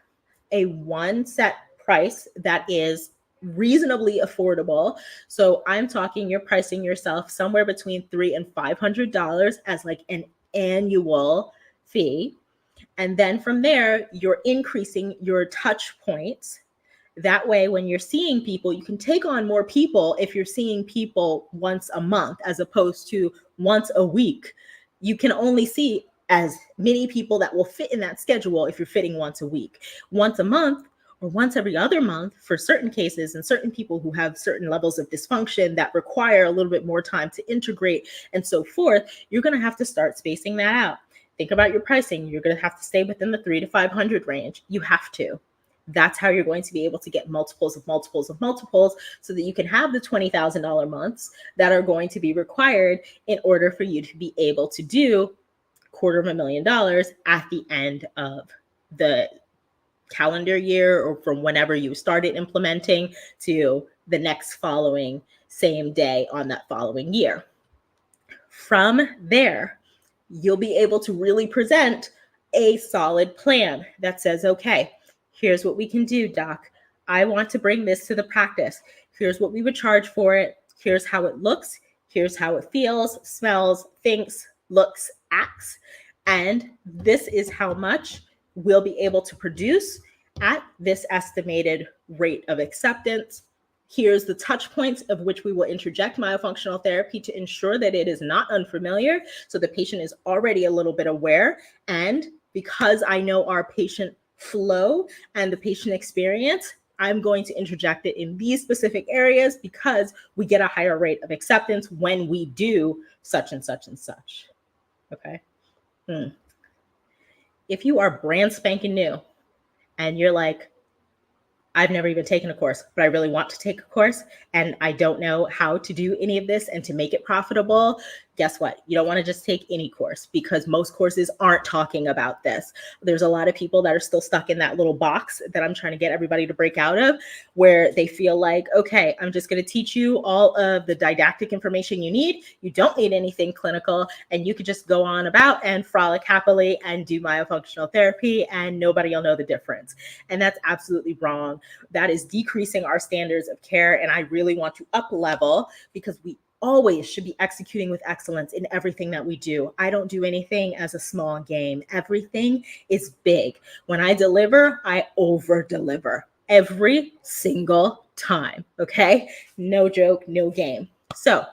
a one set price that is reasonably affordable? So I'm talking you're pricing yourself somewhere between $300 and $500 as like an annual fee. And then from there, you're increasing your touch points. That way, when you're seeing people, you can take on more people if you're seeing people once a month as opposed to once a week. You can only see as many people that will fit in that schedule if you're fitting once a week. Once a month or once every other month for certain cases and certain people who have certain levels of dysfunction that require a little bit more time to integrate and so forth, you're going to have to start spacing that out. Think about your pricing. You're going to have to stay within the 300 to 500 range. You have to. That's how you're going to be able to get multiples of multiples of multiples so that you can have the $20,000 months that are going to be required in order for you to be able to do $250,000 at the end of the calendar year or from whenever you started implementing to the next following same day on that following year. From there, you'll be able to really present a solid plan that says, okay, here's what we can do, doc. I want to bring this to the practice. Here's what we would charge for it. Here's how it looks. Here's how it feels, smells, thinks, looks, acts, and this is how much we'll be able to produce at this estimated rate of acceptance. Here's the touch points of which we will interject myofunctional therapy to ensure that it is not unfamiliar, so the patient is already a little bit aware. And because I know our patient flow and the patient experience, I'm going to interject it in these specific areas because we get a higher rate of acceptance when we do such and such and such. Okay. If you are brand spanking new and you're like, I've never even taken a course, but I really want to take a course and I don't know how to do any of this and to make it profitable, guess what? You don't want to just take any course because most courses aren't talking about this. There's a lot of people that are still stuck in that little box that I'm trying to get everybody to break out of, where they feel like, okay, I'm just going to teach you all of the didactic information you need. You don't need anything clinical, and you could just go on about and frolic happily and do myofunctional therapy and nobody will know the difference. And that's absolutely wrong. That is decreasing our standards of care. And I really want to up level because we always should be executing with excellence in everything that we do. I don't do anything as a small game. Everything is big. When I deliver, I over deliver every single time. Okay. No joke, no game. So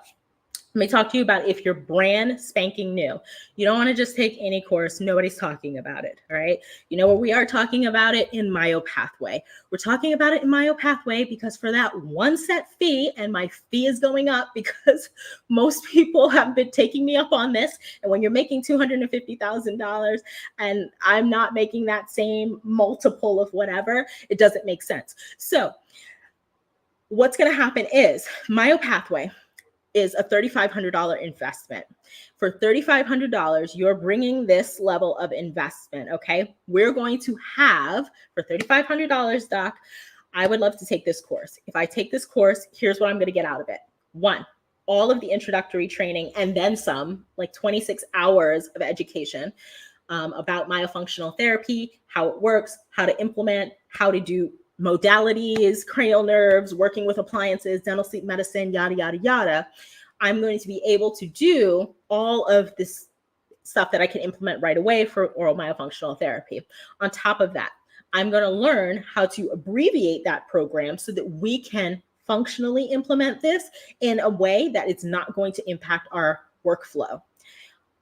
let me talk to you about if you're brand spanking new. You don't want to just take any course. Nobody's talking about it. All right. You know where we are talking about it? In MyoPathway. We're talking about it in MyoPathway because for that one set fee, and my fee is going up because most people have been taking me up on this. And when you're making $250,000 and I'm not making that same multiple of whatever, it doesn't make sense. So what's going to happen is MyoPathway is a $3,500 investment. For $3,500, you're bringing this level of investment, okay? We're going to have, for $3,500, doc, I would love to take this course. If I take this course, here's what I'm gonna get out of it. One, all of the introductory training and then some, like 26 hours of education about myofunctional therapy, how it works, how to implement, how to do modalities, cranial nerves, working with appliances, dental sleep medicine, yada, yada, yada. I'm going to be able to do all of this stuff that I can implement right away for oral myofunctional therapy. On top of that, I'm going to learn how to abbreviate that program so that we can functionally implement this in a way that it's not going to impact our workflow.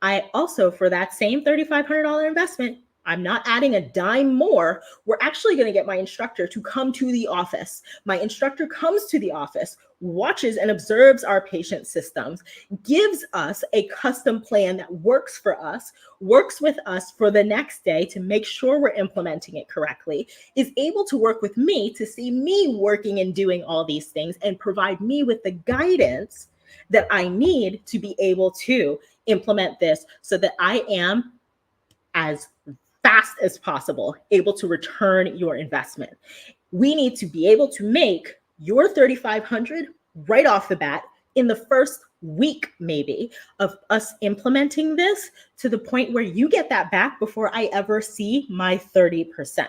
I also, for that same $3,500 investment, I'm not adding a dime more. We're actually going to get my instructor to come to the office. My instructor comes to the office, watches and observes our patient systems, gives us a custom plan that works for us, works with us for the next day to make sure we're implementing it correctly, is able to work with me to see me working and doing all these things and provide me with the guidance that I need to be able to implement this so that I am as fast as possible able to return your investment. We need to be able to make your $3,500 right off the bat in the first week, maybe, of us implementing this to the point where you get that back before I ever see my 30%.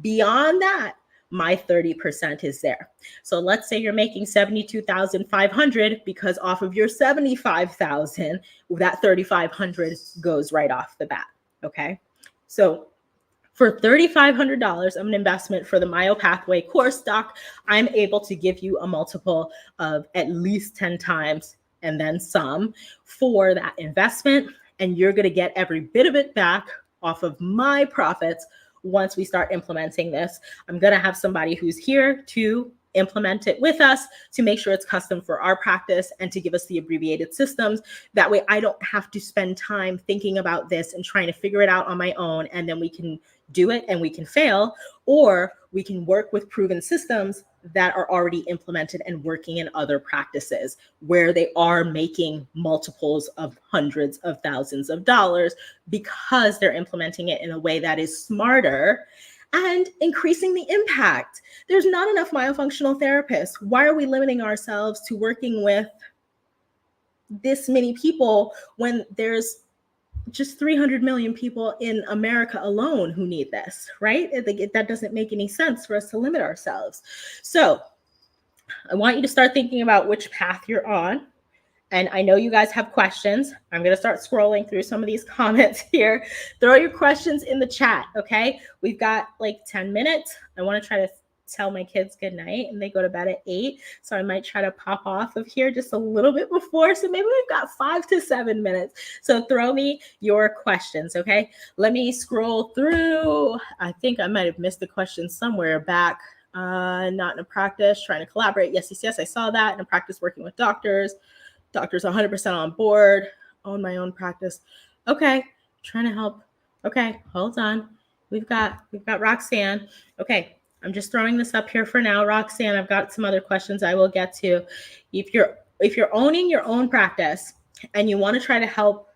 Beyond that, my 30% is there. So let's say you're making $72,500 because off of your $75,000, that $3,500 goes right off the bat. Okay. So for $3,500 of an investment for the MyoPathway course, doc, I'm able to give you a multiple of at least 10 times and then some for that investment. And you're going to get every bit of it back off of my profits once we start implementing this. I'm going to have somebody who's here to implement it with us to make sure it's custom for our practice and to give us the abbreviated systems. That way I don't have to spend time thinking about this and trying to figure it out on my own, and then we can do it and we can fail, or we can work with proven systems that are already implemented and working in other practices where they are making multiples of hundreds of thousands of dollars because they're implementing it in a way that is smarter and increasing the impact. There's not enough myofunctional therapists. Why are we limiting ourselves to working with this many people when there's just 300 million people in America alone who need this, right? That doesn't make any sense for us to limit ourselves. So I want you to start thinking about which path you're on And I know you guys have questions. I'm going to start scrolling through some of these comments here. Throw your questions in the chat, okay? We've got like 10 minutes. I want to try to tell my kids good night, and they go to bed at 8. So I might try to pop off of here just a little bit before. So maybe we've got 5 to 7 minutes. So throw me your questions, okay? Let me scroll through. I think I might have missed the question somewhere back. Not in a practice, trying to collaborate. Yes, yes, yes, I saw that. In a practice working with doctors. Doctors 100% on board. Own my own practice. Okay, trying to help. Okay, hold on. We've got Roxanne. Okay, I'm just throwing this up here for now. Roxanne, I've got some other questions I will get to. If you're owning your own practice and you want to try to help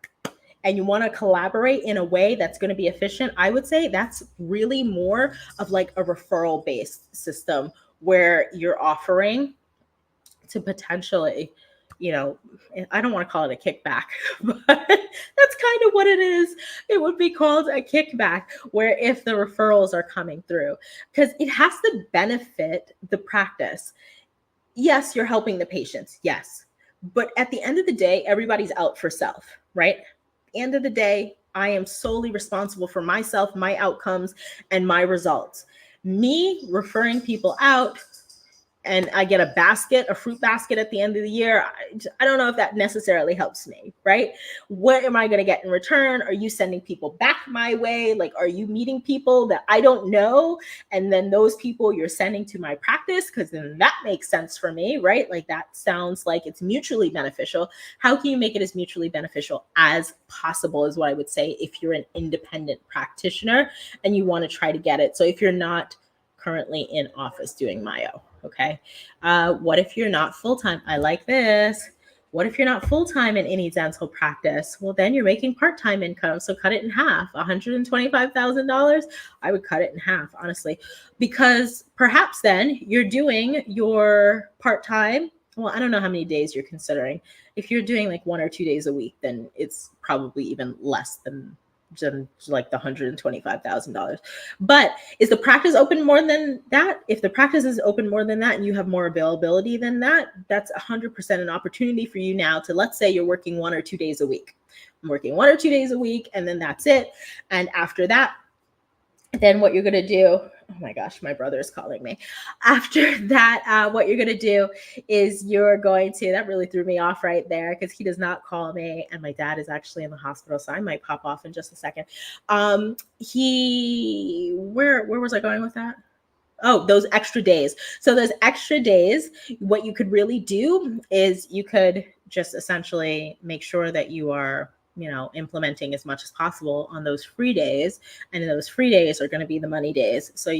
and you want to collaborate in a way that's going to be efficient, I would say that's really more of like a referral based system where you're offering to potentially, you know, I don't want to call it a kickback, but that's kind of what it is. It would be called a kickback, where if the referrals are coming through, because it has to benefit the practice. Yes, you're helping the patients. Yes. But at the end of the day, everybody's out for self, right? End of the day, I am solely responsible for myself, my outcomes, and my results. Me referring people out, and I get a fruit basket at the end of the year, I don't know if that necessarily helps me, right? What am I going to get in return? Are you sending people back my way? Like, are you meeting people that I don't know? And then those people you're sending to my practice? Because then that makes sense for me, right? Like, that sounds like it's mutually beneficial. How can you make it as mutually beneficial as possible is what I would say if you're an independent practitioner and you want to try to get it. So if you're not currently in office doing myo, okay? What if you're not full-time? I like this. What if you're not full-time in any dental practice? Well, then you're making part-time income. So cut it in half. $125,000, I would cut it in half, honestly, because perhaps then you're doing your part-time. Well, I don't know how many days you're considering. If you're doing like 1 or 2 days a week, then it's probably even less than like the $125,000. But is the practice open more than that? If the practice is open more than that and you have more availability than that, that's 100% an opportunity for you now to, let's say you're working 1 or 2 days a week. I'm working 1 or 2 days a week, and then that's it. And after that, then what you're going to do, oh my gosh, my brother is calling me. After that, what you're going to do is you're going to, that really threw me off right there because he does not call me, and my dad is actually in the hospital, so I might pop off in just a second. Where was I going with that? Oh, those extra days. So those extra days, what you could really do is you could just essentially make sure that you are, you know, implementing as much as possible on those free days. And those free days are going to be the money days. So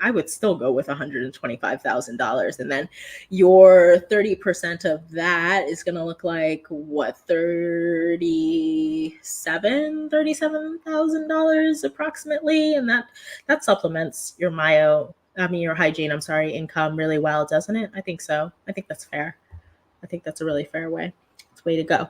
I would still go with $125,000. And then your 30% of that is going to look like what, $37,000 approximately. And that supplements your your hygiene, income really well, doesn't it? I think so. I think that's fair. I think that's a really fair way. It's a way to go.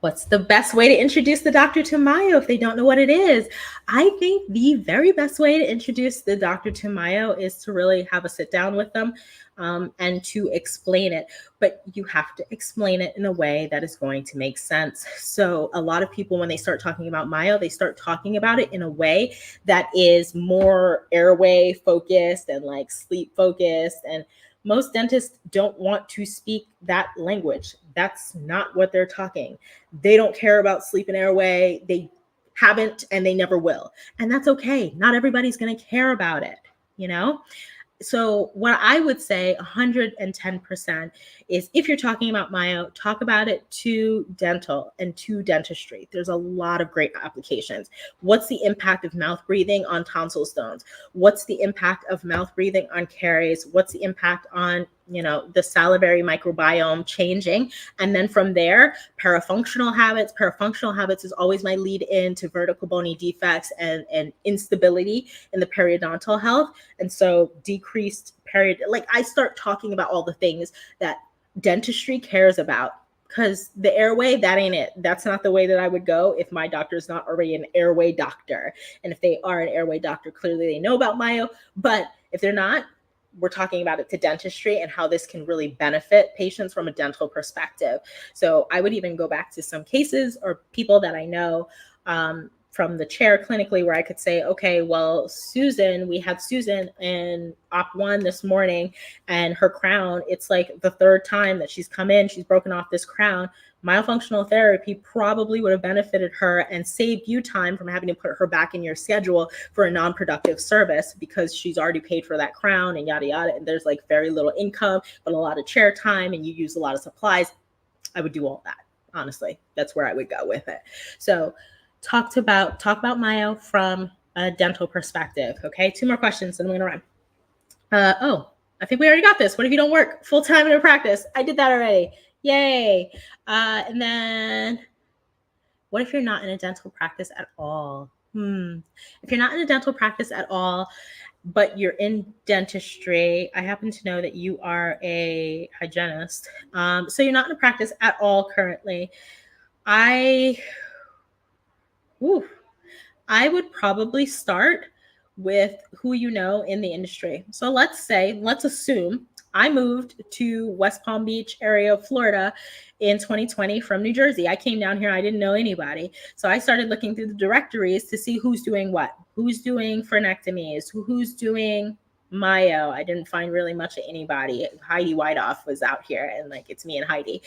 What's the best way to introduce the doctor to myo if they don't know what it is? I think the very best way to introduce the doctor to myo is to really have a sit down with them and to explain it. But you have to explain it in a way that is going to make sense. So a lot of people, when they start talking about myo, they start talking about it in a way that is more airway focused and like sleep focused, and most dentists don't want to speak that language. That's not what they're talking. They don't care about sleep and airway. They haven't, and they never will. And that's okay. Not everybody's going to care about it, you know? So what I would say 110% is, if you're talking about myo, talk about it to dental and to dentistry. There's a lot of great applications. What's the impact of mouth breathing on tonsil stones? What's the impact of mouth breathing on caries? What's the impact on, the salivary microbiome changing? And then from there, parafunctional habits. Parafunctional habits is always my lead in to vertical bony defects and instability in the periodontal health. And so decreased like I start talking about all the things that dentistry cares about, because the airway, that ain't it. That's not the way that I would go if my doctor is not already an airway doctor. And if they are an airway doctor, clearly they know about myo. But if they're not, we're talking about it to dentistry and how this can really benefit patients from a dental perspective. So I would even go back to some cases or people that I know from the chair clinically where I could say, okay, well, Susan, we had Susan in Op 1 this morning and her crown, it's like the third time that she's come in, she's broken off this crown. Myofunctional therapy probably would have benefited her and saved you time from having to put her back in your schedule for a non-productive service because she's already paid for that crown and yada, yada. And there's like very little income, but a lot of chair time and you use a lot of supplies. I would do all that. Honestly, that's where I would go with it. So talk about myo from a dental perspective. Okay, 2 more questions and I'm gonna run. I think we already got this. What if you don't work full-time in a practice? I did that already. Yay. And then what if you're not in a dental practice at all? If you're not in a dental practice at all, but you're in dentistry, I happen to know that you are a hygienist. So you're not in a practice at all currently. I would probably start with who you know in the industry. So let's assume I moved to West Palm Beach area of Florida in 2020 from New Jersey. I came down here, I didn't know anybody. So I started looking through the directories to see who's doing what, who's doing frenectomies, who's doing myo. I didn't find really much of anybody. Heidi Whiteoff was out here and like, it's me and Heidi.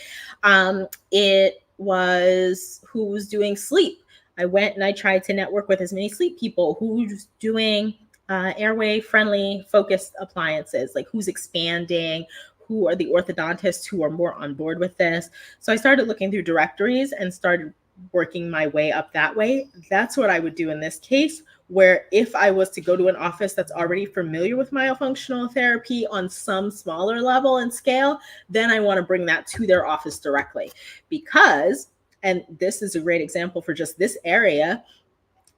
It was who was doing sleep. I went and I tried to network with as many sleep people who's doing airway friendly focused appliances, like who's expanding, who are the orthodontists who are more on board with this. So I started looking through directories and started working my way up that way. That's what I would do in this case, where if I was to go to an office that's already familiar with myofunctional therapy on some smaller level and scale, then I want to bring that to their office directly because, and this is a great example for just this area,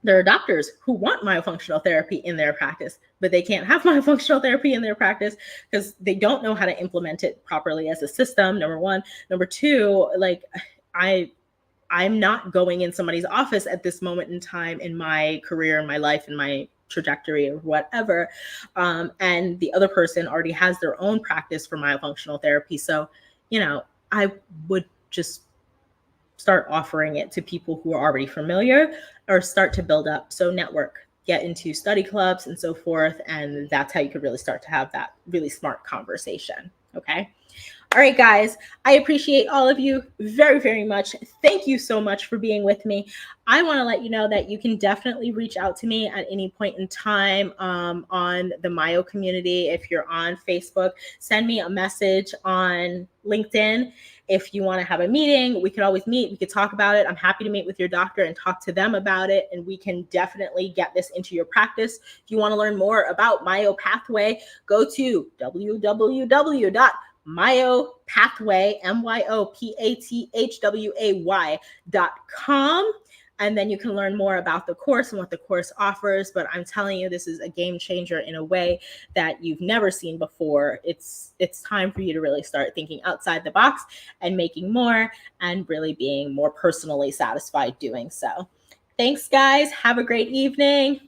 there are doctors who want myofunctional therapy in their practice, but they can't have myofunctional therapy in their practice because they don't know how to implement it properly as a system, number one. Number two, like I'm not going in somebody's office at this moment in time in my career, in my life, in my trajectory or whatever. And the other person already has their own practice for myofunctional therapy. So, I would just start offering it to people who are already familiar or start to build up. So network, get into study clubs and so forth. And that's how you could really start to have that really smart conversation. Okay. All right, guys, I appreciate all of you very, very much. Thank you so much for being with me. I want to let you know that you can definitely reach out to me at any point in time on the Myo community. If you're on Facebook, send me a message on LinkedIn. If you want to have a meeting, we could always meet. We could talk about it. I'm happy to meet with your doctor and talk to them about it. And we can definitely get this into your practice. If you want to learn more about Myo Pathway, go to www.myopathway, myopathway.com. And then you can learn more about the course and what the course offers. But I'm telling you, this is a game changer in a way that you've never seen before. It's time for you to really start thinking outside the box and making more and really being more personally satisfied doing so. Thanks, guys. Have a great evening.